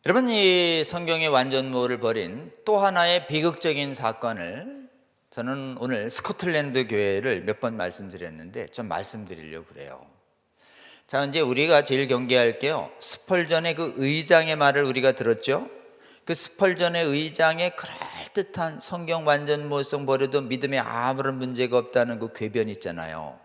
여러분, 이 성경의 완전무를 벌인 또 하나의 비극적인 사건을 저는 오늘 스코틀랜드 교회를 몇 번 말씀드렸는데 좀 말씀드리려고 그래요. 자, 이제 우리가 제일 경계할 게요, 스펄전의 그 의장의 말을 우리가 들었죠. 그 스펄전의 의장의 그럴듯한 성경 완전무성 버려도 믿음에 아무런 문제가 없다는 그 궤변 있잖아요.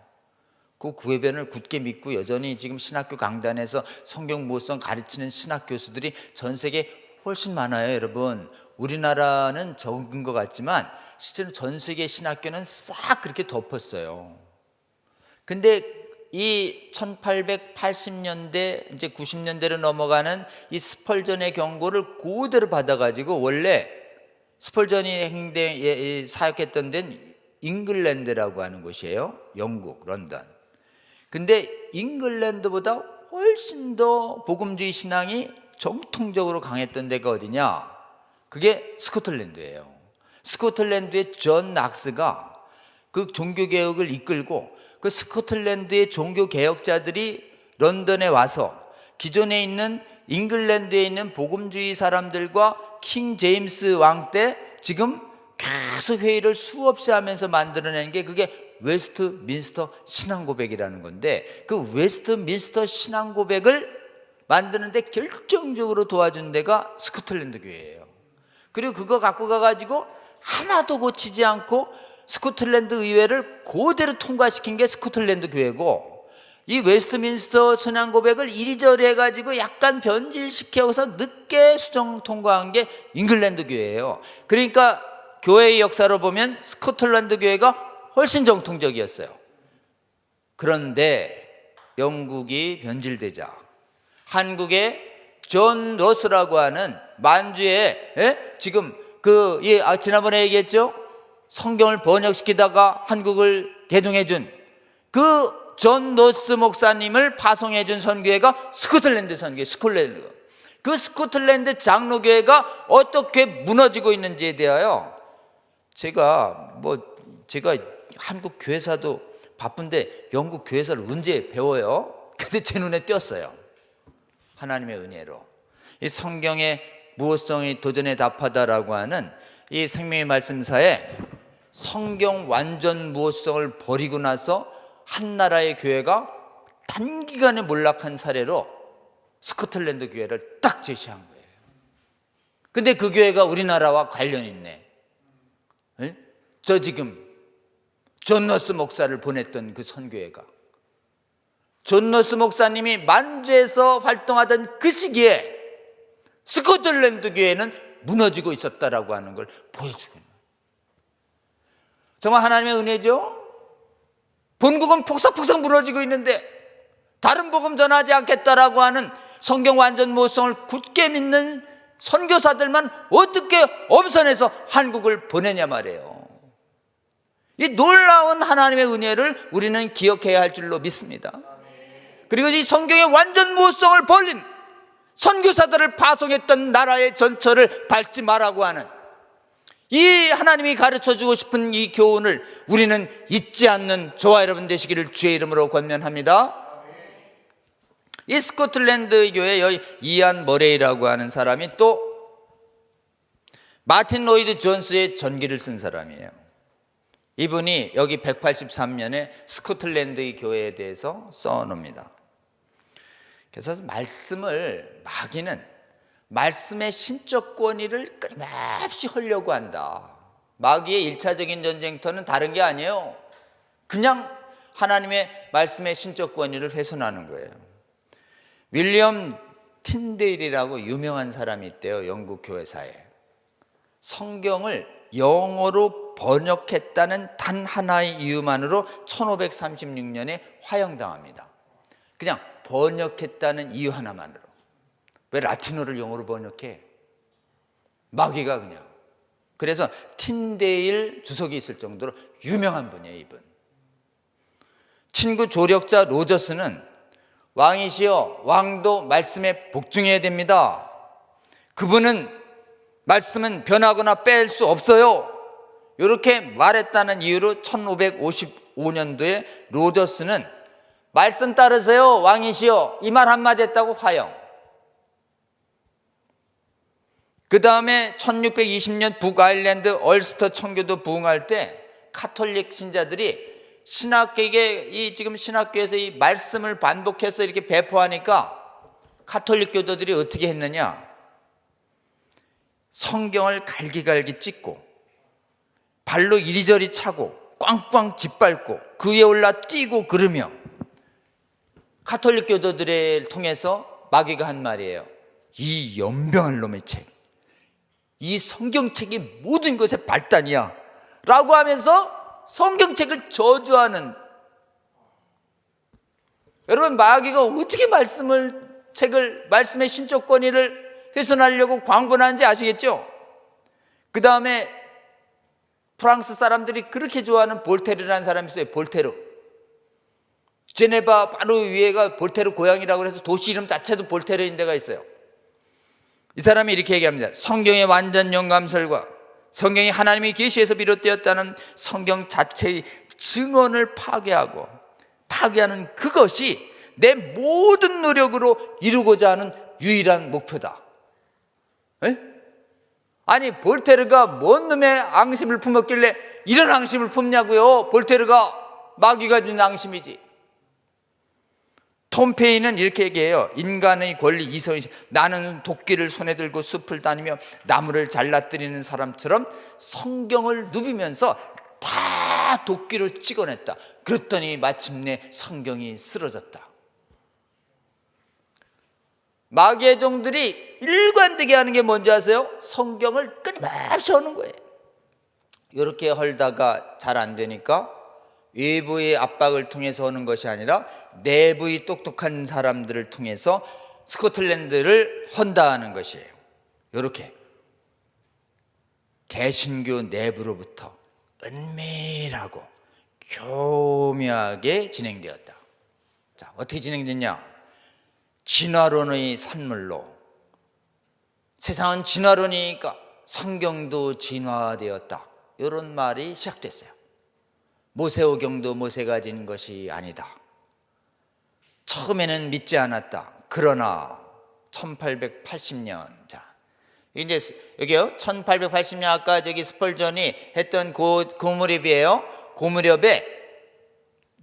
그 궤변을 굳게 믿고 여전히 지금 신학교 강단에서 성경 무성 가르치는 신학 교수들이 전 세계에 훨씬 많아요. 여러분, 우리나라는 적은 것 같지만 실제로 전 세계 신학교는 싹 그렇게 덮었어요. 근데 이 1880년대 이제 90년대로 넘어가는 이 스펄전의 경고를 그대로 받아가지고, 원래 스펄전이 사역했던 데는 잉글랜드라고 하는 곳이에요. 영국, 런던. 근데 잉글랜드보다 훨씬 더 복음주의 신앙이 정통적으로 강했던 데가 어디냐? 그게 스코틀랜드예요. 스코틀랜드의 존 낙스가 그 종교개혁을 이끌고, 그 스코틀랜드의 종교개혁자들이 런던에 와서 기존에 있는 잉글랜드에 있는 복음주의 사람들과 킹 제임스 왕 때 지금 계속 회의를 수없이 하면서 만들어낸 게 그게 웨스트민스터 신앙고백이라는 건데, 그 웨스트민스터 신앙고백을 만드는데 결정적으로 도와준 데가 스코틀랜드 교회예요. 그리고 그거 갖고 가가지고 하나도 고치지 않고 스코틀랜드 의회를 그대로 통과시킨 게 스코틀랜드 교회고, 이 웨스트민스터 신앙고백을 이리저리 해가지고 약간 변질시켜서 늦게 수정 통과한 게 잉글랜드 교회예요. 그러니까 교회의 역사로 보면 스코틀랜드 교회가 훨씬 정통적이었어요. 그런데 영국이 변질되자 한국의 존 러스라고 하는 만주에 지금 지난번에 얘기했죠. 성경을 번역시키다가 한국을 개종해준 그 존 러스 목사님을 파송해준 선교회가 스코틀랜드 선교회, 스콜랜드. 그 스코틀랜드 장로교회가 어떻게 무너지고 있는지에 대하여 제가 한국 교회사도 바쁜데 영국 교회사를 언제 배워요? 근데 제 눈에 띄었어요. 하나님의 은혜로 이 성경의 무엇성이 도전에 답하다라고 하는 이 생명의 말씀사에 성경 완전 무엇성을 버리고 나서 한 나라의 교회가 단기간에 몰락한 사례로 스코틀랜드 교회를 딱 제시한 거예요. 근데 그 교회가 우리나라와 관련이 있네. 저 지금 존 러스 목사를 보냈던 그 선교회가, 존 러스 목사님이 만주에서 활동하던 그 시기에 스코틀랜드 교회는 무너지고 있었다라고 하는 걸 보여주고 있는 거예요. 정말 하나님의 은혜죠. 본국은 폭삭폭삭 무너지고 있는데 다른 복음 전하지 않겠다라고 하는 성경 완전 무성을 굳게 믿는 선교사들만 어떻게 엄선해서 한국을 보내냐 말이에요. 이 놀라운 하나님의 은혜를 우리는 기억해야 할 줄로 믿습니다. 그리고 이 성경의 완전 무성을 벌린 선교사들을 파송했던 나라의 전철을 밟지 말라고 하는 이 하나님이 가르쳐주고 싶은 이 교훈을 우리는 잊지 않는 저와 여러분 되시기를 주의 이름으로 권면합니다. 이 스코틀랜드 교회 이안 머레이라고 하는 사람이 또 마틴 로이드 존스의 전기를 쓴 사람이에요. 이분이 여기 183년에 스코틀랜드의 교회에 대해서 써놓습니다. 그래서 마귀는 말씀의 신적 권위를 끊임없이 하려고 한다. 마귀의 1차적인 전쟁터는 다른 게 아니에요. 그냥 하나님의 말씀의 신적 권위를 훼손하는 거예요. 윌리엄 틴데일이라고 유명한 사람이 있대요. 영국 교회사에. 성경을 영어로 번역했다는 단 하나의 이유만으로 1536년에 화형당합니다. 그냥 번역했다는 이유 하나만으로. 왜 라틴어를 영어로 번역해? 마귀가 그냥. 그래서 틴데일 주석이 있을 정도로 유명한 분이에요, 이분. 친구 조력자 로저스는 왕이시여, 왕도 말씀에 복종해야 됩니다. 그분은 말씀은 변하거나 뺄 수 없어요. 이렇게 말했다는 이유로 1555년도에 로저스는 말씀 따르세요, 왕이시여, 이 말 한마디 했다고 화형. 그 다음에 1620년 북아일랜드 얼스터 청교도 부흥할 때 카톨릭 신자들이 신학교에 지금 신학교에서 이 말씀을 반복해서 이렇게 배포하니까 카톨릭 교도들이 어떻게 했느냐? 성경을 갈기갈기 찢고 발로 이리저리 차고 꽝꽝 짓밟고 그 위에 올라 뛰고 그러며 카톨릭 교도들을 통해서 마귀가 한 말이에요. 이 연병할 놈의 책, 이 성경책이 모든 것의 발단이야 라고 하면서 성경책을 저주하는, 여러분 마귀가 어떻게 말씀의 신적 권위를 훼손하려고 광분하는지 아시겠죠? 그 다음에 프랑스 사람들이 그렇게 좋아하는 볼테르라는 사람이 있어요. 볼테르. 제네바 바로 위에가 볼테르 고향이라고 해서 도시 이름 자체도 볼테르인 데가 있어요. 이 사람이 이렇게 얘기합니다. 성경의 완전 영감설과 성경이 하나님의 계시에서 비롯되었다는 성경 자체의 증언을 파괴하는 그것이 내 모든 노력으로 이루고자 하는 유일한 목표다. 에? 아니 볼테르가 뭔 놈의 앙심을 품었길래 이런 앙심을 품냐고요. 볼테르가 마귀가 준 앙심이지. 톰 페이는 이렇게 얘기해요. 인간의 권리 이성이, 나는 도끼를 손에 들고 숲을 다니며 나무를 잘라뜨리는 사람처럼 성경을 누비면서 다 도끼로 찍어냈다. 그랬더니 마침내 성경이 쓰러졌다. 마귀의 종들이 일관되게 하는 게 뭔지 아세요? 성경을 끊임없이 하는 거예요. 이렇게 헐다가 잘 안 되니까 외부의 압박을 통해서 하는 것이 아니라 내부의 똑똑한 사람들을 통해서 스코틀랜드를 헌다하는 것이에요. 이렇게 개신교 내부로부터 은밀하고 교묘하게 진행되었다. 자, 어떻게 진행됐냐? 진화론의 산물로, 세상은 진화론이니까 성경도 진화되었다, 이런 말이 시작됐어요. 모세오경도 모세가 진 것이 아니다. 처음에는 믿지 않았다. 그러나 1880년, 자 이제 여기요, 1880년 아까 저기 스펄전이 했던 그 무렵이에요. 그 무렵에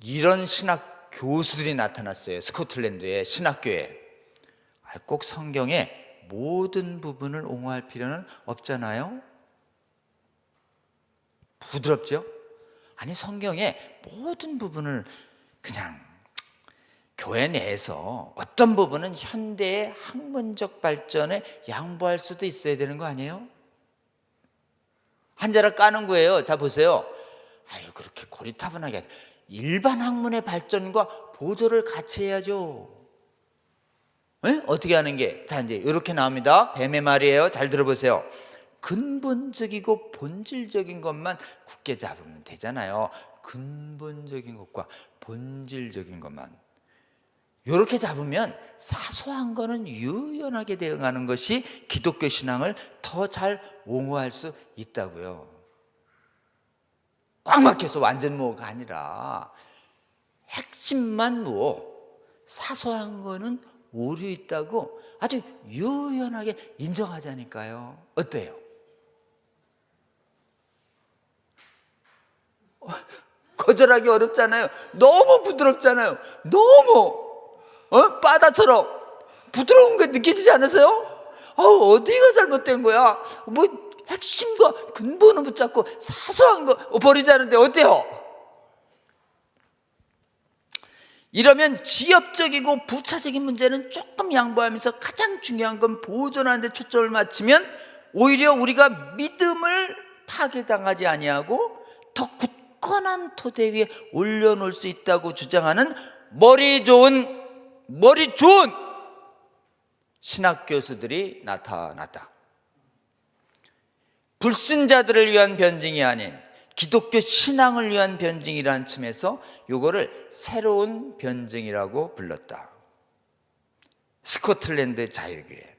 이런 신학 교수들이 나타났어요. 스코틀랜드의 신학교에. 꼭 성경의 모든 부분을 옹호할 필요는 없잖아요. 부드럽죠? 아니 성경의 모든 부분을 그냥 교회 내에서 어떤 부분은 현대의 학문적 발전에 양보할 수도 있어야 되는 거 아니에요? 한 자락 까는 거예요. 자 보세요. 아유 그렇게 고리타분하게 일반 학문의 발전과 보조를 같이 해야죠. 네? 어떻게 하는 게? 자 이제 이렇게 나옵니다. 뱀의 말이에요. 잘 들어보세요. 근본적이고 본질적인 것만 굳게 잡으면 되잖아요. 근본적인 것과 본질적인 것만 이렇게 잡으면 사소한 거는 유연하게 대응하는 것이 기독교 신앙을 더 잘 옹호할 수 있다고요. 꽉 막혀서 완전 무호가 아니라 핵심만 무호, 사소한 거는 오류 있다고 아주 유연하게 인정하자니까요. 어때요? 거절하기 어렵잖아요. 너무 부드럽잖아요. 너무 바다처럼 부드러운 게 느껴지지 않으세요? 어디가 잘못된 거야? 뭐 핵심과 근본을 붙잡고 사소한 거 버리자는데 어때요? 이러면 지엽적이고 부차적인 문제는 조금 양보하면서 가장 중요한 건 보존하는 데 초점을 맞추면 오히려 우리가 믿음을 파괴당하지 아니하고 더 굳건한 토대 위에 올려놓을 수 있다고 주장하는 머리 좋은 신학 교수들이 나타났다. 불신자들을 위한 변증이 아닌 기독교 신앙을 위한 변증이라는 층에서 이거를 새로운 변증이라고 불렀다. 스코틀랜드 자유교회,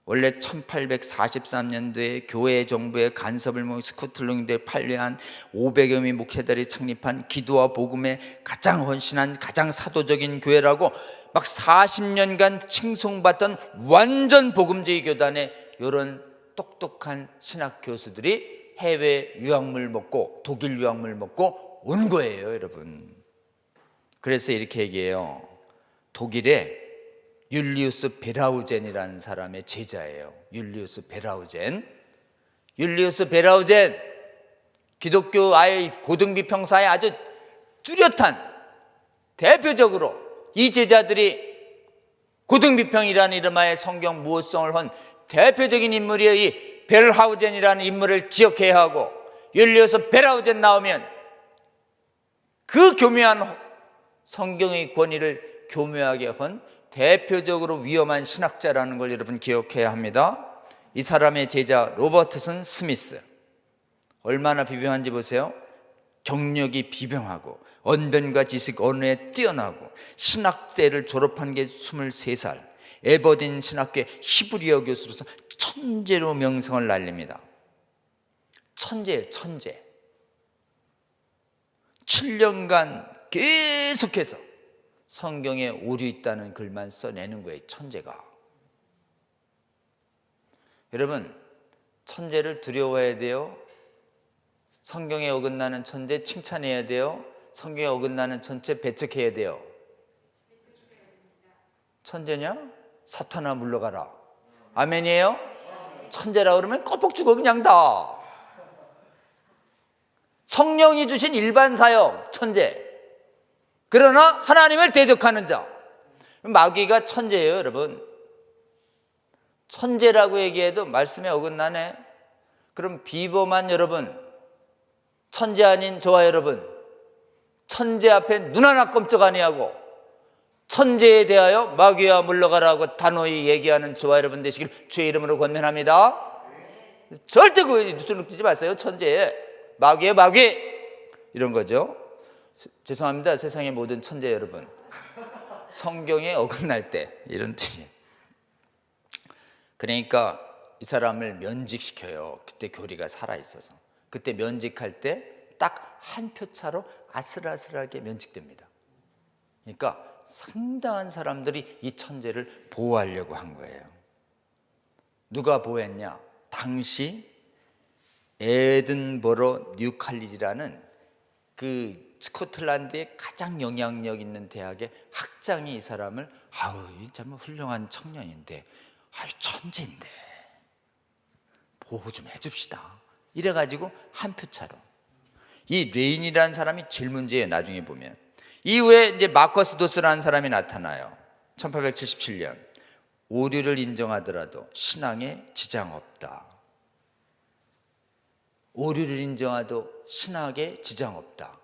원래 1843년도에 교회 정부의 간섭을 모은 스코틀랜드에 판례한 500여 명의 목회자들이 창립한 기도와 복음에 가장 헌신한 가장 사도적인 교회라고 막 40년간 칭송받던 완전 복음주의 교단의 이런 똑똑한 신학 교수들이 해외 유학물 먹고 독일 유학물 먹고 온 거예요, 여러분. 그래서 이렇게 얘기해요. 독일에 율리우스 베라우젠이라는 사람의 제자예요. 율리우스 베라우젠. 기독교 아예 고등비평사에 아주 뚜렷한 대표적으로 이 제자들이 고등비평이라는 이름하에 성경 무호성을 한 대표적인 인물이에요. 이 벨하우젠이라는 인물을 기억해야 하고, 율리우스 베라우젠 나오면 그 교묘한 성경의 권위를 교묘하게 한 대표적으로 위험한 신학자라는 걸 여러분 기억해야 합니다. 이 사람의 제자 로버트슨 스미스, 얼마나 비범한지 보세요. 경력이 비범하고 언변과 지식 언어에 뛰어나고 신학대를 졸업한 게 23살, 에버딘 신학교의 히브리어 교수로서 천재로 명성을 날립니다. 천재예요, 천재. 7년간 계속해서 성경에 오류 있다는 글만 써내는 거예요, 천재가. 여러분, 천재를 두려워해야 돼요? 성경에 어긋나는 천재 칭찬해야 돼요? 성경에 어긋나는 천재 배척해야 돼요? 천재냐? 사탄아 물러가라. 아멘이에요? 천재라 그러면 껌뻑 죽어 그냥 다. 성령이 주신 일반 사역 천재. 그러나 하나님을 대적하는 자, 마귀가 천재예요, 여러분. 천재라고 얘기해도 말씀에 어긋나네. 그럼 비범한 여러분, 천재 아닌 저와 여러분, 천재 앞에 눈 하나 꼼짝 아니하고 천재에 대하여 마귀와 물러가라고 단호히 얘기하는 저와 여러분 되시길 주의 이름으로 권면합니다. 절대 그 눈을 뜨지 마세요. 천재에 마귀에 마귀 이런 거죠. 죄송합니다, 세상의 모든 천재 여러분. 성경에 어긋날 때 이런 뜻이에요. 그러니까 이 사람을 면직시켜요. 그때 교리가 살아있어서. 그때 면직할 때 딱 한 표 차로 아슬아슬하게 면직됩니다. 그러니까 상당한 사람들이 이 천재를 보호하려고 한 거예요. 누가 보호했냐? 당시 에든버러 뉴칼리지라는 그 스코틀랜드의 가장 영향력 있는 대학의 학장이 이 사람을 참 훌륭한 청년인데 천재인데 보호 좀 해줍시다 이래가지고 한 표 차로. 이 레인이라는 사람이 제일 문제예요. 나중에 보면. 이후에 이제 마커스 도스라는 사람이 나타나요. 1877년. 오류를 인정하더라도 신앙에 지장 없다. 오류를 인정하도 신학에 지장 없다.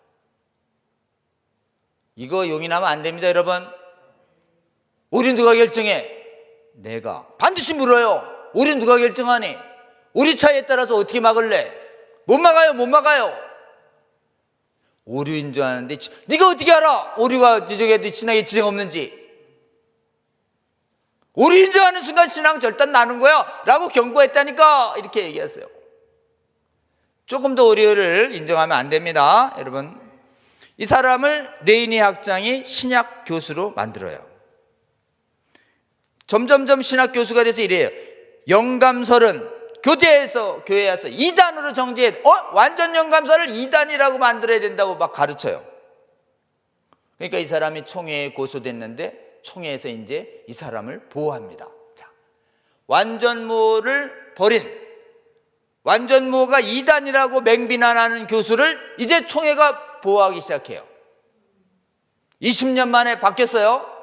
이거 용인하면 안 됩니다, 여러분. 오류는 누가 결정해? 내가. 반드시 물어요. 오류는 누가 결정하니? 오류 차이에 따라서 어떻게 막을래? 못 막아요. 오류 인정하는데 네가 어떻게 알아? 오류가 지적해도 신학에 지장 없는지. 오류 인정하는 순간 신앙 절단 나는 거야 라고 경고했다니까. 이렇게 얘기했어요. 조금 더 오류를 인정하면 안 됩니다, 여러분. 이 사람을 레이니 학장이 신학 교수로 만들어요. 점점점 신학 교수가 돼서 이래요. 영감설은 교회에서 이단으로 정지해. 완전 영감설을 이단이라고 만들어야 된다고 막 가르쳐요. 그러니까 이 사람이 총회에 고소됐는데 총회에서 이제 이 사람을 보호합니다. 자, 완전모를 버린, 완전모가 이단이라고 맹비난하는 교수를 이제 총회가 보호하기 시작해요. 20년 만에 바뀌었어요.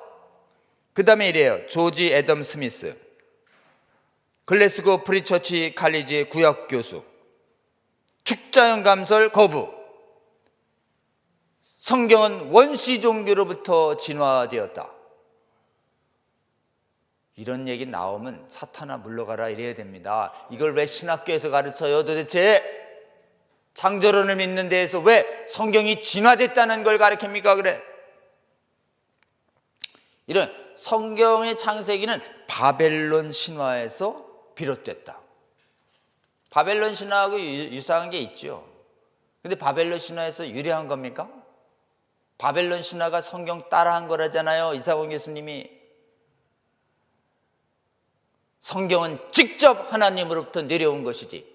그 다음에 이래요. 조지 애덤 스미스, 글래스고 프리처치 칼리지의 구약 교수, 축자연감설 거부, 성경은 원시 종교로부터 진화되었다. 이런 얘기 나오면 사탄아 물러가라 이래야 됩니다. 이걸 왜 신학교에서 가르쳐요 도대체? 창조론을 믿는 데에서 왜 성경이 진화됐다는 걸 가르칩니까? 그래. 이런 성경의 창세기는 바벨론 신화에서 비롯됐다. 바벨론 신화하고 유사한 게 있죠. 근데 바벨론 신화에서 유래한 겁니까? 바벨론 신화가 성경 따라한 거라잖아요, 이사원 교수님이. 성경은 직접 하나님으로부터 내려온 것이지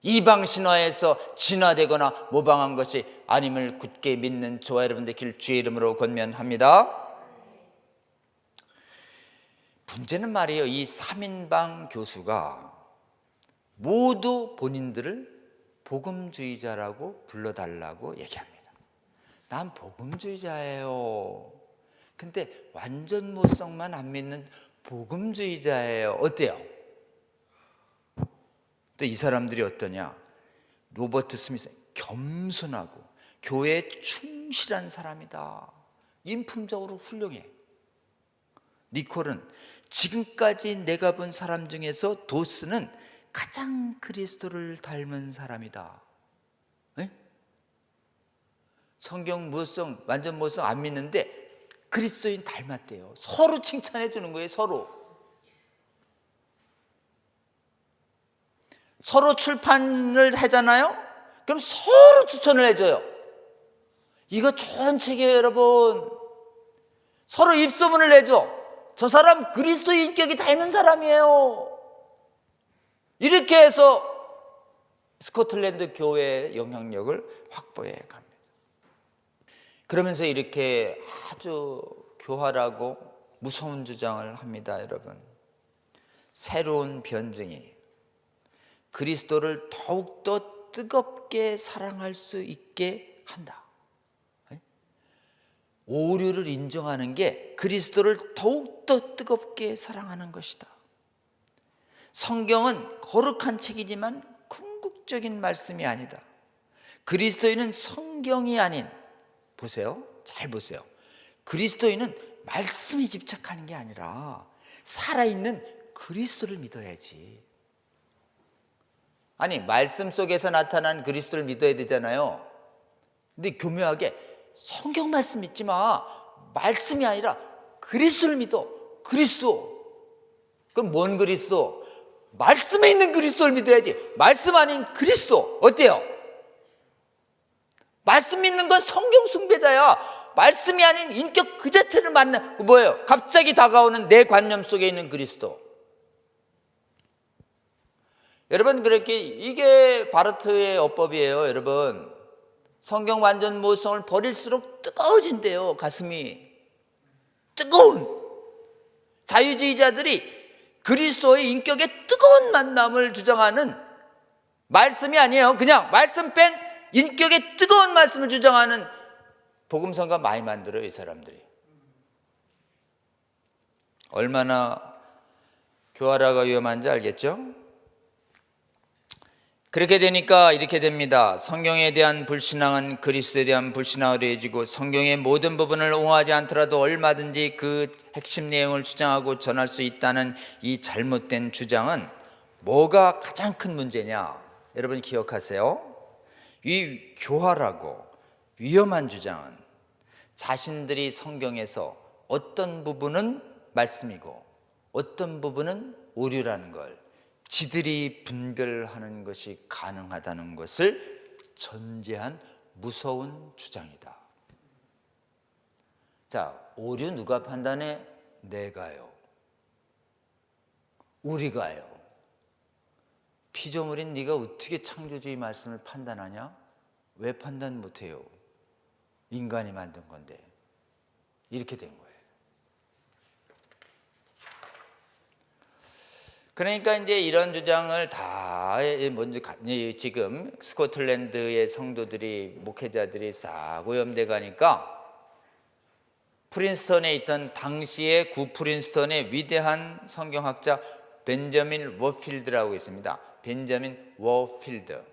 이방 신화에서 진화되거나 모방한 것이 아님을 굳게 믿는 저와 여러분들 길 주의 이름으로 권면합니다. 문제는 말이에요, 이 3인방 교수가 모두 본인들을 복음주의자라고 불러달라고 얘기합니다. 난 복음주의자예요. 근데 완전 모성만 안 믿는 복음주의자예요. 어때요? 또 이 사람들이 어떠냐? 로버트 스미스, 겸손하고 교회에 충실한 사람이다. 인품적으로 훌륭해. 니콜은 지금까지 내가 본 사람 중에서 도스는 가장 그리스도를 닮은 사람이다. 에? 성경 무성, 완전 모성 안 믿는데 그리스도인 닮았대요. 서로 칭찬해 주는 거예요. 서로 출판을 하잖아요. 그럼 서로 추천을 해줘요. 이거 좋은 책이에요, 여러분. 서로 입소문을 내줘. 저 사람 그리스도 인격이 닮은 사람이에요. 이렇게 해서 스코틀랜드 교회의 영향력을 확보해 갑니다. 그러면서 이렇게 아주 교활하고 무서운 주장을 합니다, 여러분. 새로운 변증이 그리스도를 더욱더 뜨겁게 사랑할 수 있게 한다. 오류를 인정하는 게 그리스도를 더욱더 뜨겁게 사랑하는 것이다. 성경은 거룩한 책이지만 궁극적인 말씀이 아니다. 그리스도인은 성경이 아닌, 보세요, 잘 보세요. 그리스도인은 말씀에 집착하는 게 아니라 살아있는 그리스도를 믿어야지. 아니, 말씀 속에서 나타난 그리스도를 믿어야 되잖아요. 근데 교묘하게 성경 말씀 믿지 마. 말씀이 아니라 그리스도를 믿어. 그리스도. 그럼 뭔 그리스도? 말씀에 있는 그리스도를 믿어야지. 말씀 아닌 그리스도. 어때요? 말씀 믿는 건 성경 숭배자야. 말씀이 아닌 인격 그 자체를 만나. 뭐예요? 갑자기 다가오는 내 관념 속에 있는 그리스도. 여러분, 그렇게 이게 바르트의 어법이에요. 여러분, 성경 완전 모성을 버릴수록 뜨거워진대요. 가슴이 뜨거운 자유주의자들이 그리스도의 인격의 뜨거운 만남을 주장하는 말씀이 아니에요. 그냥 말씀 뺀 인격의 뜨거운 말씀을 주장하는 복음성가 많이 만들어요, 이 사람들이. 얼마나 교활하고 위험한지 알겠죠? 그렇게 되니까 이렇게 됩니다. 성경에 대한 불신앙은 그리스도에 대한 불신앙으로 이어지고, 성경의 모든 부분을 옹호하지 않더라도 얼마든지 그 핵심 내용을 주장하고 전할 수 있다는 이 잘못된 주장은 뭐가 가장 큰 문제냐? 여러분 기억하세요. 이 교활하고 위험한 주장은 자신들이 성경에서 어떤 부분은 말씀이고 어떤 부분은 오류라는 걸 지들이 분별하는 것이 가능하다는 것을 전제한 무서운 주장이다. 자, 오류 누가 판단해? 내가요. 우리가요. 피조물인 네가 어떻게 창조주의 말씀을 판단하냐? 왜 판단 못해요? 인간이 만든 건데. 이렇게 된 거예요. 그러니까 이제 이런 주장을 다 먼저 지금 스코틀랜드의 성도들이, 목회자들이 싹 오염돼 가니까 프린스턴에 있던 당시의 구 프린스턴의 위대한 성경학자 벤저민 워필드라고 있습니다. 벤저민 워필드.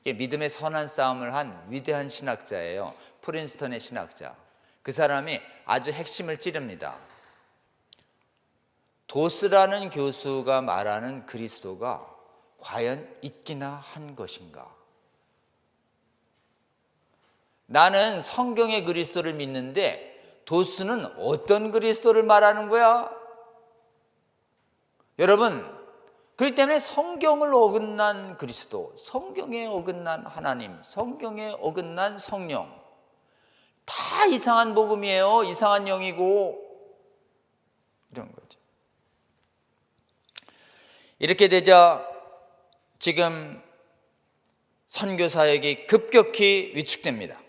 이게 믿음의 선한 싸움을 한 위대한 신학자예요. 프린스턴의 신학자. 그 사람이 아주 핵심을 찌릅니다. 도스라는 교수가 말하는 그리스도가 과연 있기나 한 것인가? 나는 성경의 그리스도를 믿는데 도스는 어떤 그리스도를 말하는 거야? 여러분, 그렇기 때문에 성경을 어긋난 그리스도, 성경에 어긋난 하나님, 성경에 어긋난 성령, 다 이상한 복음이에요. 이상한 영이고 이런 거죠. 이렇게 되자 지금 선교 사역이 급격히 위축됩니다.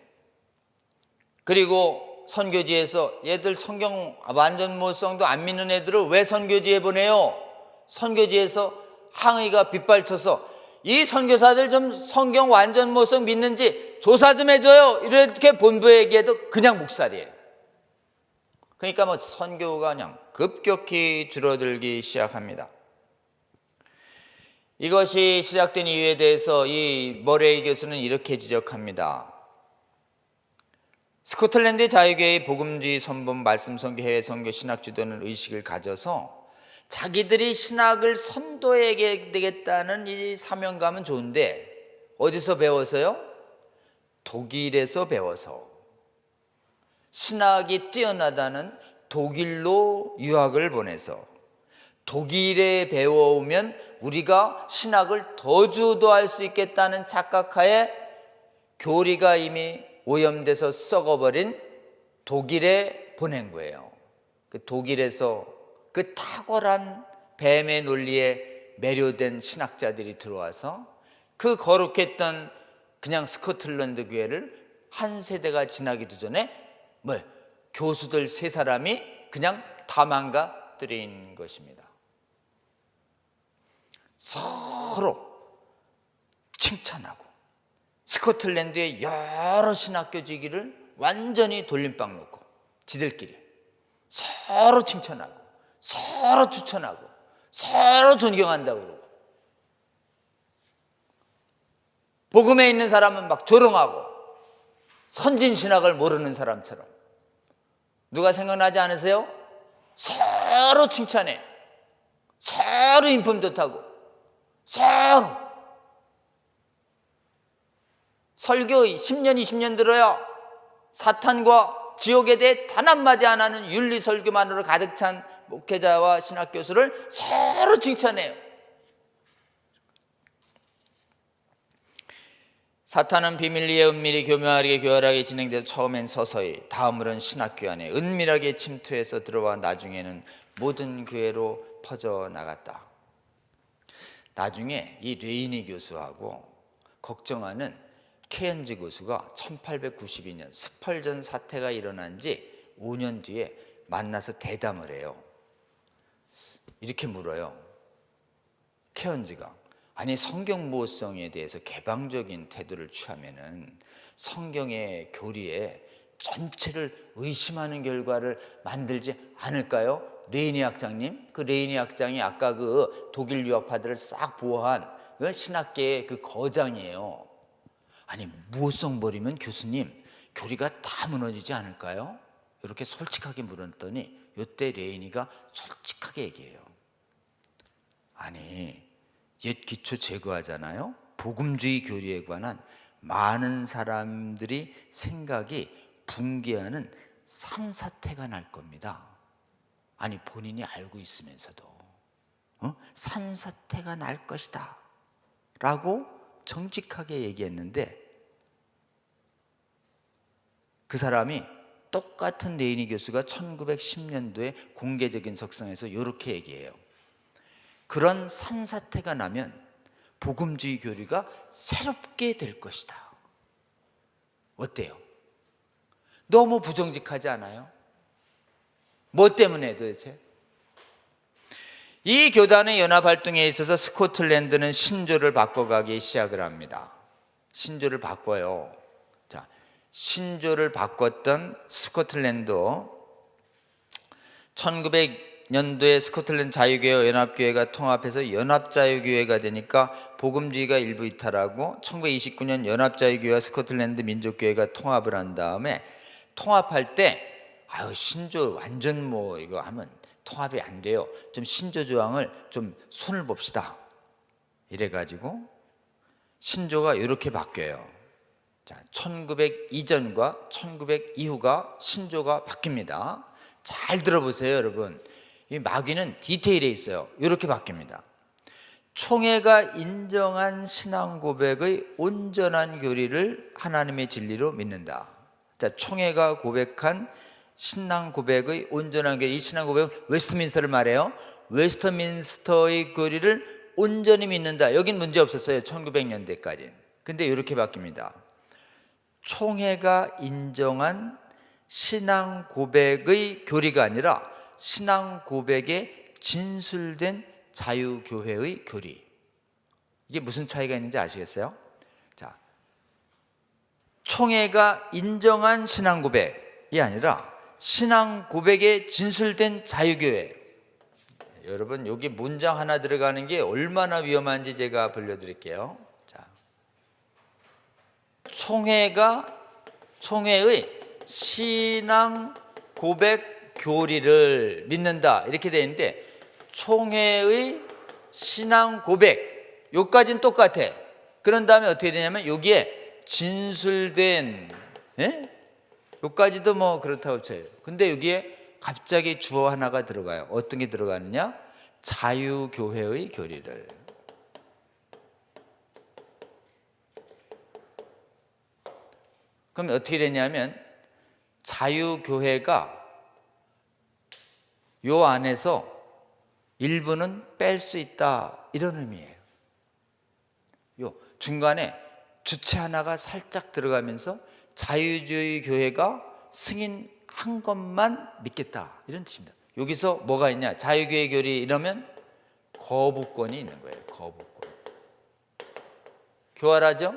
그리고 선교지에서 얘들 성경 완전 모성도 안 믿는 애들을 왜 선교지에 보내요? 선교지에서 항의가 빗발쳐서 이 선교사들 좀 성경 완전 모성 믿는지 조사 좀 해줘요. 이렇게 본부에 얘기해도 그냥 묵살이에요. 그러니까 뭐 선교가 그냥 급격히 줄어들기 시작합니다. 이것이 시작된 이유에 대해서 이 머레이 교수는 이렇게 지적합니다. 스코틀랜드 자유교회의 복음주의 선본 말씀 선교 해외 선교 신학 주도는 의식을 가져서 자기들이 신학을 선도해야 되겠다는 이 사명감은 좋은데 어디서 배워서요? 독일에서 배워서 신학이 뛰어나다는 독일로 유학을 보내서 독일에 배워오면 우리가 신학을 더 주도할 수 있겠다는 착각하에 교리가 이미 오염돼서 썩어버린 독일에 보낸 거예요. 그 독일에서 그 탁월한 뱀의 논리에 매료된 신학자들이 들어와서 그 거룩했던 그냥 스코틀랜드 교회를 한 세대가 지나기도 전에 교수들 3사람이 그냥 다 망가뜨린 것입니다. 서로 칭찬하고 스코틀랜드의 여러 신학교지기를 완전히 돌림방 놓고 지들끼리 서로 칭찬하고 서로 추천하고 서로 존경한다고 그러고 복음에 있는 사람은 막 조롱하고 선진신학을 모르는 사람처럼 누가 생각나지 않으세요? 서로 칭찬해 서로 인품 좋다고 서로 설교 10년 20년 들어야 사탄과 지옥에 대해 단 한마디 안 하는 윤리 설교만으로 가득 찬 목회자와 신학교수를 서로 칭찬해요. 사탄은 비밀리에 은밀히 교묘하게 교활하게 진행돼서 처음엔 서서히 다음으로는 신학교 안에 은밀하게 침투해서 들어와 나중에는 모든 교회로 퍼져나갔다. 나중에 이 레이니 교수하고 걱정하는 케언즈 교수가 1892년 스펄전 사태가 일어난 지 5년 뒤에 만나서 대담을 해요. 이렇게 물어요. 케언즈가 아니 성경 모호성에 대해서 개방적인 태도를 취하면은 성경의 교리에 전체를 의심하는 결과를 만들지 않을까요? 레이니 학장님, 그 레이니 학장이 아까 그 독일 유학파들을 싹 보호한 그 신학계의 그 거장이에요. 아니 무호성 버리면 교수님 교리가 다 무너지지 않을까요? 이렇게 솔직하게 물었더니 이때 레이니가 솔직하게 얘기해요. 아니 옛 기초 제거하잖아요. 복음주의 교리에 관한 많은 사람들이 생각이 붕괴하는 산사태가 날 겁니다. 아니 본인이 알고 있으면서도 산사태가 날 것이다 라고 정직하게 얘기했는데 그 사람이 똑같은 레이니 교수가 1910년도에 공개적인 석상에서 이렇게 얘기해요. 그런 산사태가 나면 복음주의 교리가 새롭게 될 것이다. 어때요? 너무 부정직하지 않아요? 뭐 때문에 도대체? 이 교단의 연합활동에 있어서 스코틀랜드는 신조를 바꿔가기 시작을 합니다. 신조를 바꿔요. 자, 신조를 바꿨던 스코틀랜드 1900년도에 스코틀랜드 자유교회 연합교회가 통합해서 연합자유교회가 되니까 복음주의가 일부 이탈하고 1929년 연합자유교회와 스코틀랜드 민족교회가 통합을 한 다음에 통합할 때 신조 완전 이거 하면 통합이 안 돼요. 좀 신조 조항을 좀 손을 봅시다. 이래가지고 신조가 이렇게 바뀌어요. 자, 1900 이전과 1900 이후가 신조가 바뀝니다. 잘 들어보세요, 여러분. 이 마귀는 디테일에 있어요. 이렇게 바뀝니다. 총회가 인정한 신앙 고백의 온전한 교리를 하나님의 진리로 믿는다. 자, 총회가 고백한 신앙 고백의 온전한 교리, 이 신앙 고백은 웨스트민스터를 말해요. 웨스트민스터의 교리를 온전히 믿는다. 여긴 문제 없었어요. 1900년대까지. 근데 이렇게 바뀝니다. 총회가 인정한 신앙 고백의 교리가 아니라 신앙 고백에 진술된 자유교회의 교리. 이게 무슨 차이가 있는지 아시겠어요? 자, 총회가 인정한 신앙 고백이 아니라 신앙 고백에 진술된 자유교회. 여러분, 여기 문장 하나 들어가는 게 얼마나 위험한지 제가 불려드릴게요. 자, 총회의 신앙 고백 교리를 믿는다 이렇게 되어 있는데, 총회의 신앙 고백 요까지는 똑같아. 그런 다음에 어떻게 되냐면 여기에 진술된, 요까지도 뭐 그렇다고 쳐요. 근데 여기에 갑자기 주어 하나가 들어가요. 어떤 게 들어가느냐? 자유교회의 교리를. 그럼 어떻게 되냐면 자유교회가 요 안에서 일부는 뺄 수 있다 이런 의미예요. 요 중간에 주체 하나가 살짝 들어가면서 자유주의 교회가 승인한 것만 믿겠다 이런 뜻입니다. 여기서 뭐가 있냐? 자유교회 교리 이러면 거부권이 있는 거예요. 거부권. 교활하죠?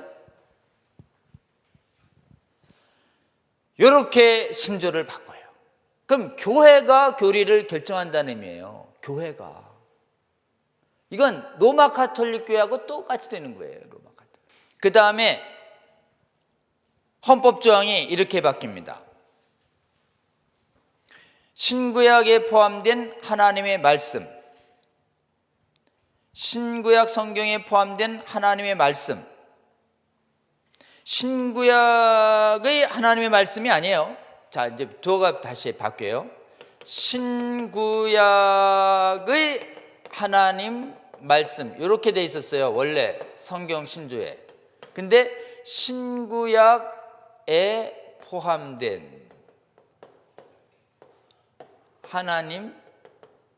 이렇게 신조를 바꿔요. 그럼 교회가 교리를 결정한다는 의미예요. 교회가. 이건 로마 가톨릭 교회하고 똑같이 되는 거예요. 로마 가톨릭. 그 다음에 헌법 조항이 이렇게 바뀝니다. 신구약에 포함된 하나님의 말씀, 신구약 성경에 포함된 하나님의 말씀, 신구약의 하나님의 말씀이 아니에요. 자, 이제 두어가 다시 바뀌어요. 신구약의 하나님 말씀 이렇게 돼 있었어요. 원래 성경 신조에. 근데 신구약에 포함된 하나님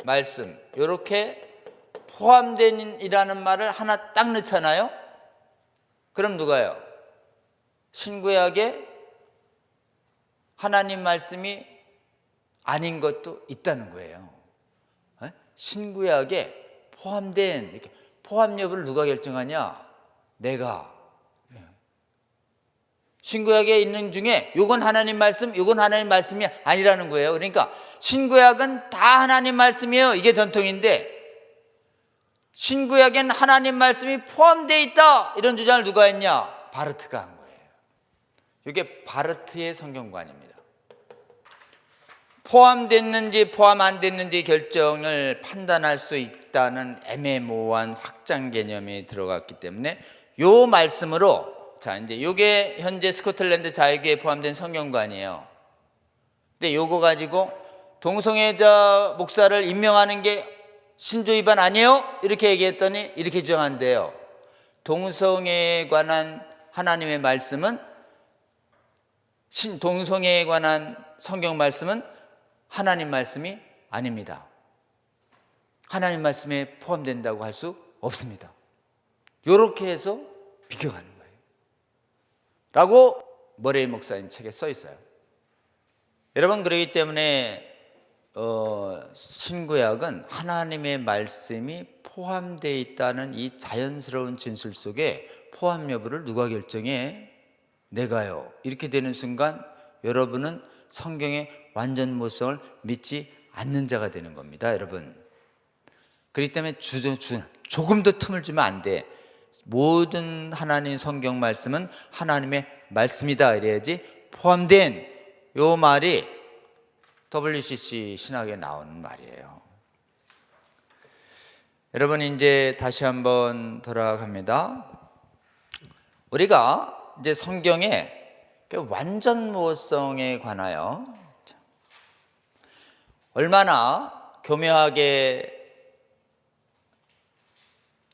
말씀 이렇게 포함된이라는 말을 하나 딱 넣잖아요. 그럼 누가요? 신구약에 하나님 말씀이 아닌 것도 있다는 거예요. 신구약에 포함된, 이렇게 포함 여부를 누가 결정하냐? 내가. 신구약에 있는 중에 이건 하나님 말씀, 이건 하나님 말씀이 아니라는 거예요. 그러니까 신구약은 다 하나님 말씀이에요. 이게 전통인데 신구약엔 하나님 말씀이 포함되어 있다 이런 주장을 누가 했냐? 바르트가 한 거예요. 이게 바르트의 성경관입니다. 포함됐는지 포함 안 됐는지 결정을 판단할 수 있다는 애매모호한 확장 개념이 들어갔기 때문에 요 말씀으로, 자, 이제 요게 현재 스코틀랜드 자유교회에 포함된 성경관이에요. 근데 요거 가지고 동성애자 목사를 임명하는 게 신조 위반 아니에요? 이렇게 얘기했더니 이렇게 주장한대요. 동성애에 관한 하나님의 말씀은, 동성애에 관한 성경 말씀은 하나님 말씀이 아닙니다. 하나님 말씀에 포함된다고 할 수 없습니다. 이렇게 해서 비교하는 거예요. 라고 머레이 목사님 책에 써 있어요. 여러분, 그러기 때문에 신구약은 하나님의 말씀이 포함되어 있다는 이 자연스러운 진술 속에 포함 여부를 누가 결정해? 내가요. 이렇게 되는 순간 여러분은 성경의 완전 모성을 믿지 않는 자가 되는 겁니다, 여러분. 그렇기 때문에 조금 더 틈을 주면 안 돼. 모든 하나님 성경 말씀은 하나님의 말씀이다 이래야지. 포함된 요 말이 WCC 신학에 나오는 말이에요. 여러분, 이제 다시 한번 돌아갑니다. 우리가 이제 성경의 완전 모성에 관하여 얼마나 교묘하게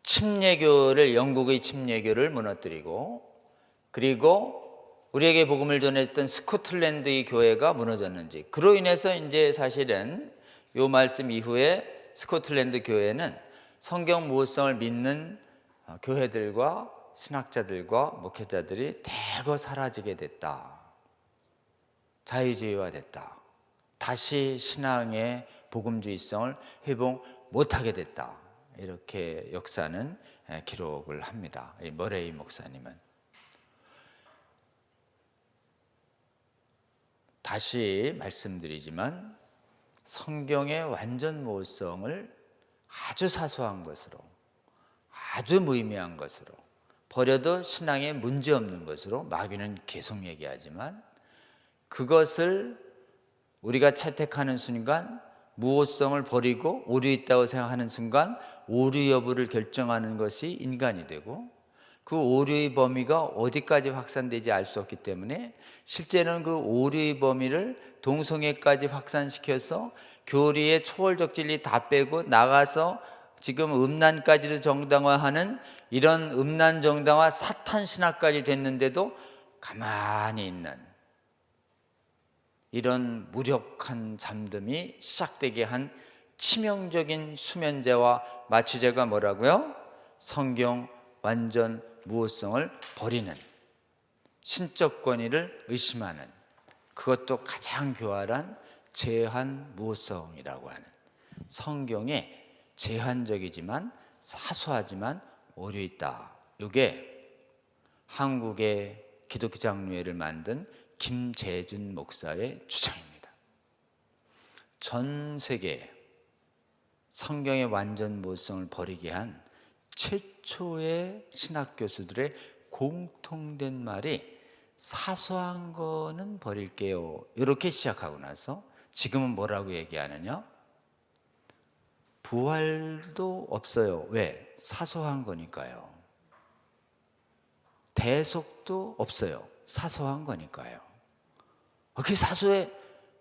침례교를, 영국의 침례교를 무너뜨리고, 그리고 우리에게 복음을 전했던 스코틀랜드의 교회가 무너졌는지, 그로 인해서 이제 사실은 이 말씀 이후에 스코틀랜드 교회는 성경 무호성을 믿는 교회들과 신학자들과 목회자들이 대거 사라지게 됐다. 자유주의화 됐다. 다시 신앙의 복음주의성을 회복 못하게 됐다. 이렇게 역사는 기록을 합니다. 이 머레이 목사님은. 다시 말씀드리지만 성경의 완전 무호성을 아주 사소한 것으로, 아주 무의미한 것으로, 버려도 신앙에 문제없는 것으로 마귀는 계속 얘기하지만, 그것을 우리가 채택하는 순간 무호성을 버리고 오류 있다고 생각하는 순간 오류 여부를 결정하는 것이 인간이 되고, 그 오류의 범위가 어디까지 확산되지 알 수 없기 때문에 실제는 그 오류의 범위를 동성애까지 확산시켜서 교리의 초월적 진리 다 빼고 나가서 지금 음란까지도 정당화하는 이런 음란 정당화 사탄 신학까지 됐는데도 가만히 있는 이런 무력한 잠듦이 시작되게 한 치명적인 수면제와 마취제가 뭐라고요? 성경 완전 무호성을 버리는, 신적 권위를 의심하는, 그것도 가장 교활한 제한 무호성이라고 하는, 성경에 제한적이지만 사소하지만 오류 있다. 이게 한국의 기독교 장로회를 만든 김재준 목사의 주장입니다. 전 세계 성경의 완전 무호성을 버리게 한 최초의 신학 교수들의 공통된 말이 사소한 거는 버릴게요. 이렇게 시작하고 나서 지금은 뭐라고 얘기하느냐? 부활도 없어요. 왜? 사소한 거니까요. 대속도 없어요. 사소한 거니까요. 그게 사소해?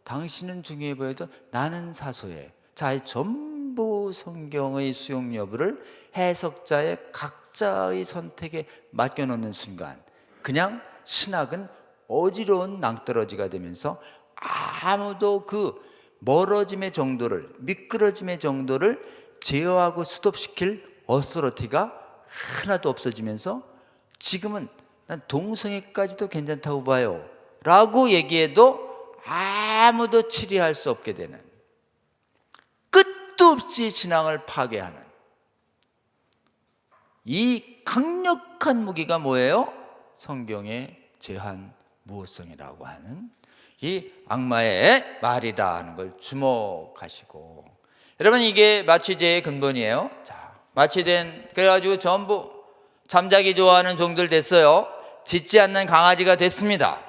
당신은 중요해 보여도 나는 사소해. 자, 전부 성경의 수용 여부를 해석자의 각자의 선택에 맡겨놓는 순간 그냥 신학은 어지러운 낭떠러지가 되면서 아무도 그 멀어짐의 정도를, 미끄러짐의 정도를 제어하고 스톱시킬 어서러티가 하나도 없어지면서 지금은 난 동성애까지도 괜찮다고 봐요 라고 얘기해도 아무도 치리할 수 없게 되는, 끝도 없이 신앙을 파괴하는 이 강력한 무기가 뭐예요? 성경의 제한 무호성이라고 하는 이 악마의 말이다 하는 걸 주목하시고, 여러분 이게 마취제의 근본이에요. 자, 마취된, 그래가지고 전부 잠자기 좋아하는 종들 됐어요. 짖지 않는 강아지가 됐습니다.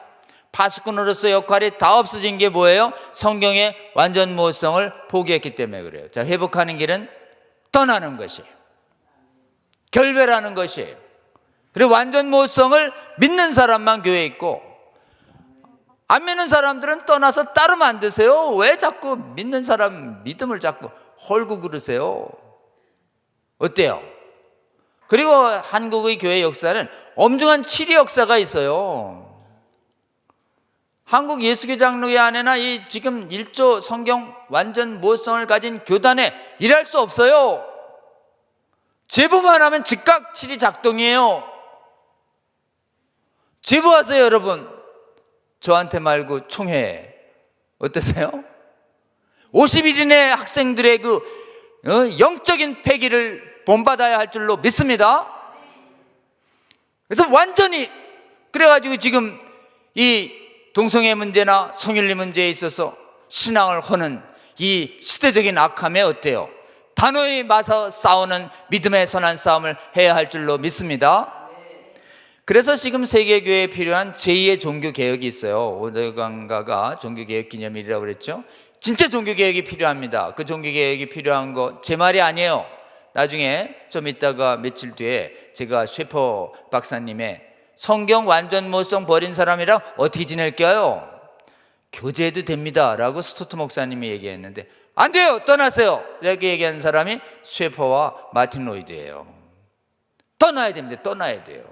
파수꾼으로서 역할이 다 없어진 게 뭐예요? 성경의 완전 무호성을 포기했기 때문에 그래요. 자, 회복하는 길은 떠나는 것이에요. 결별하는 것이에요. 그리고 완전 무호성을 믿는 사람만 교회에 있고 안 믿는 사람들은 떠나서 따로 만드세요. 왜 자꾸 믿는 사람 믿음을 자꾸 헐고 그러세요? 어때요? 그리고 한국의 교회 역사는 엄중한 치리 역사가 있어요. 한국 예수교 장로회 안에나 이 지금 1조 성경 완전 무호성을 가진 교단에 일할 수 없어요. 제보만 하면 즉각 치리 작동이에요. 제보하세요, 여러분. 저한테 말고 총회 어떠세요? 51인의 학생들의 그 영적인 패기를 본받아야 할 줄로 믿습니다. 그래서 완전히 그래가지고 지금 이 동성애 문제나 성윤리 문제에 있어서 신앙을 허는 이 시대적인 악함에 어때요? 단호히 맞서 싸우는 믿음의 선한 싸움을 해야 할 줄로 믿습니다. 그래서 지금 세계교회에 필요한 제2의 종교개혁이 있어요. 오대강가가 종교개혁 기념일이라고 그랬죠. 진짜 종교개혁이 필요합니다. 그 종교개혁이 필요한 거 제 말이 아니에요. 나중에 좀 이따가 며칠 뒤에 제가 셰퍼 박사님의 성경 완전 무호성 버린 사람이랑 어떻게 지낼까요? 교제해도 됩니다 라고 스토트 목사님이 얘기했는데 안 돼요, 떠나세요 이렇게 얘기한 사람이 셰퍼와 마틴 로이드예요. 떠나야 됩니다. 떠나야 돼요.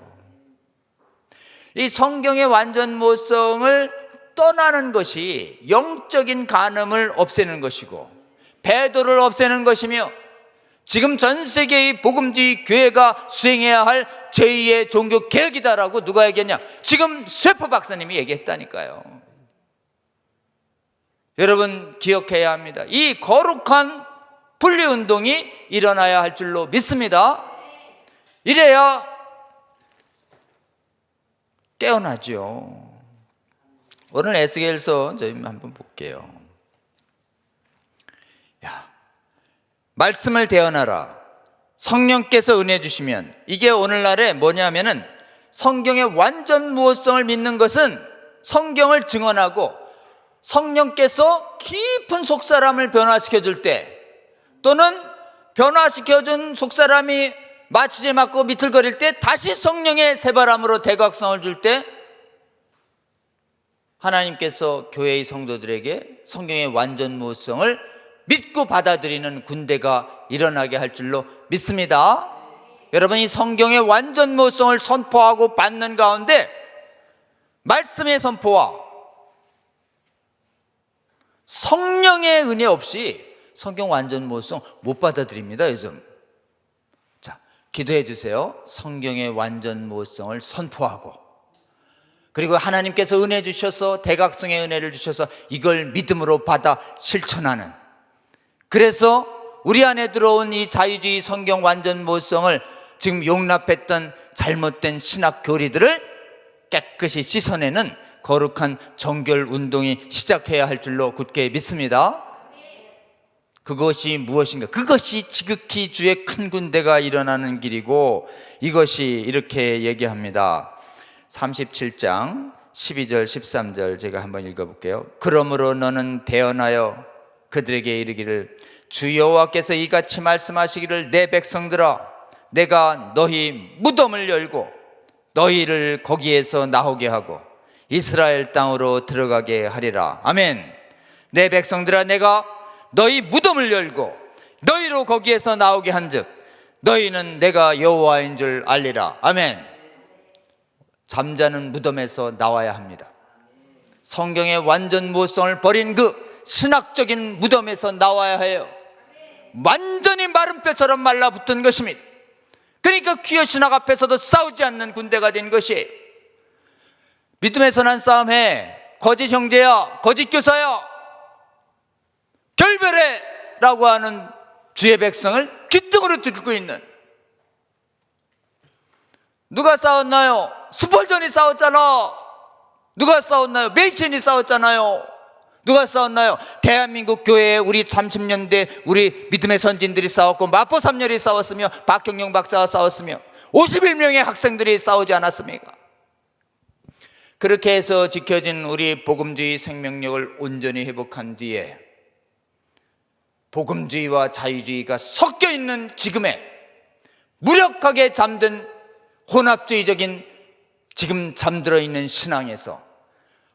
이 성경의 완전 무호성을 떠나는 것이 영적인 간음을 없애는 것이고 배도를 없애는 것이며 지금 전 세계의 복음주의 교회가 수행해야 할 제2의 종교 개혁이다라고 누가 얘기했냐? 지금 셰프 박사님이 얘기했다니까요. 여러분 기억해야 합니다. 이 거룩한 분리운동이 일어나야 할 줄로 믿습니다. 이래야 깨어나죠. 오늘 에스겔서 저희 한번 볼게요. 말씀을 대언하라. 성령께서 은혜 주시면, 이게 오늘날에 뭐냐면은 성경의 완전 무엇성을 믿는 것은 성경을 증언하고 성령께서 깊은 속사람을 변화시켜 줄 때, 또는 변화시켜준 속사람이 마취제 맞고 비틀거릴 때 다시 성령의 새바람으로 대각성을 줄 때 하나님께서 교회의 성도들에게 성경의 완전 무엇성을 믿고 받아들이는 군대가 일어나게 할 줄로 믿습니다. 여러분이 성경의 완전 무엇성을 선포하고 받는 가운데 말씀의 선포와 성령의 은혜 없이 성경 완전 무엇성 못 받아들입니다. 요즘. 자, 기도해 주세요. 성경의 완전 무엇성을 선포하고, 그리고 하나님께서 은혜 주셔서 대각성의 은혜를 주셔서 이걸 믿음으로 받아 실천하는, 그래서 우리 안에 들어온 이 자유주의 성경 완전 무엇성을 지금 용납했던 잘못된 신학 교리들을 깨끗이 씻어내는 거룩한 정결 운동이 시작해야 할 줄로 굳게 믿습니다. 그것이 무엇인가? 그것이 지극히 주의 큰 군대가 일어나는 길이고, 이것이 이렇게 얘기합니다. 37장 12절 13절 제가 한번 읽어볼게요. 그러므로 너는 대언하여 그들에게 이르기를, 주 여호와께서 이같이 말씀하시기를, 내 백성들아, 내가 너희 무덤을 열고 너희를 거기에서 나오게 하고 이스라엘 땅으로 들어가게 하리라. 아멘. 내 백성들아, 내가 너희 무덤을 열고 너희로 거기에서 나오게 한즉 너희는 내가 여호와인 줄 알리라. 아멘. 잠자는 무덤에서 나와야 합니다. 성경의 완전 무엇성을 버린 그 신학적인 무덤에서 나와야 해요. 완전히 마른 뼈처럼 말라붙은 것입니다. 그러니까 귀여 신학 앞에서도 싸우지 않는 군대가 된 것이, 믿음에서 난 싸움해, 거짓 형제야, 거짓 교사야, 결별해 라고 하는 주의 백성을 귓등으로 들고 있는, 누가 싸웠나요? 스펄전이 싸웠잖아. 누가 싸웠나요? 메이첸이 싸웠잖아요. 누가 싸웠나요? 대한민국 교회에 우리 30년대 우리 믿음의 선진들이 싸웠고, 마포 3년이 싸웠으며, 박경영 박사가 싸웠으며, 51명의 학생들이 싸우지 않았습니까? 그렇게 해서 지켜진 우리 복음주의 생명력을 온전히 회복한 뒤에 복음주의와 자유주의가 섞여 있는 지금의 무력하게 잠든 혼합주의적인 지금 잠들어 있는 신앙에서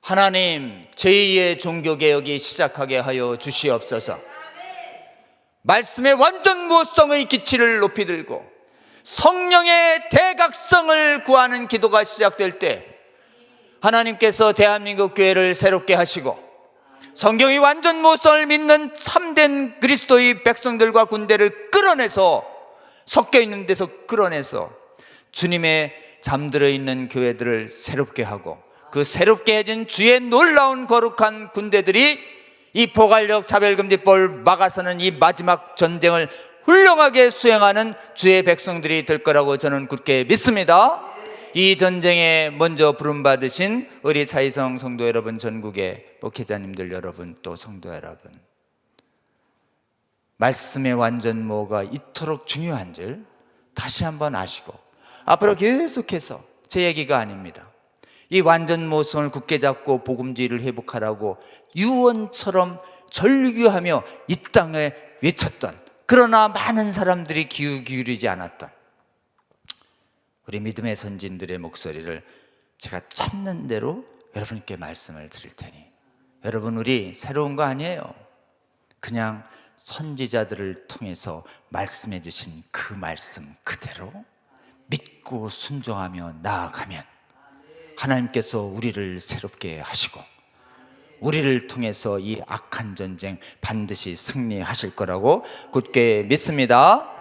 하나님 제2의 종교개혁이 시작하게 하여 주시옵소서. 말씀의 완전 무엇성의 기치를 높이 들고 성령의 대각성을 구하는 기도가 시작될 때 하나님께서 대한민국 교회를 새롭게 하시고 성경이 완전 무엇성을 믿는 참된 그리스도의 백성들과 군대를 끌어내서, 섞여 있는 데서 끌어내서 주님의 잠들어 있는 교회들을 새롭게 하고, 그 새롭게 해진 주의 놀라운 거룩한 군대들이 이 포괄적 차별금지법을 막아서는 이 마지막 전쟁을 훌륭하게 수행하는 주의 백성들이 될 거라고 저는 굳게 믿습니다. 이 전쟁에 먼저 부름받으신 우리 차이성 성도 여러분, 전국의 목회자님들 여러분, 또 성도 여러분, 말씀의 완전모가 이토록 중요한 줄 다시 한번 아시고, 앞으로 계속해서 제 얘기가 아닙니다. 이 완전모성을 굳게 잡고 복음주의를 회복하라고 유언처럼 절규하며 이 땅에 외쳤던, 그러나 많은 사람들이 귀 기울이지 않았던 우리 믿음의 선진들의 목소리를 제가 찾는 대로 여러분께 말씀을 드릴 테니, 여러분, 우리 새로운 거 아니에요. 그냥 선지자들을 통해서 말씀해 주신 그 말씀 그대로 믿고 순종하며 나아가면 하나님께서 우리를 새롭게 하시고 우리를 통해서 이 악한 전쟁 반드시 승리하실 거라고 굳게 믿습니다.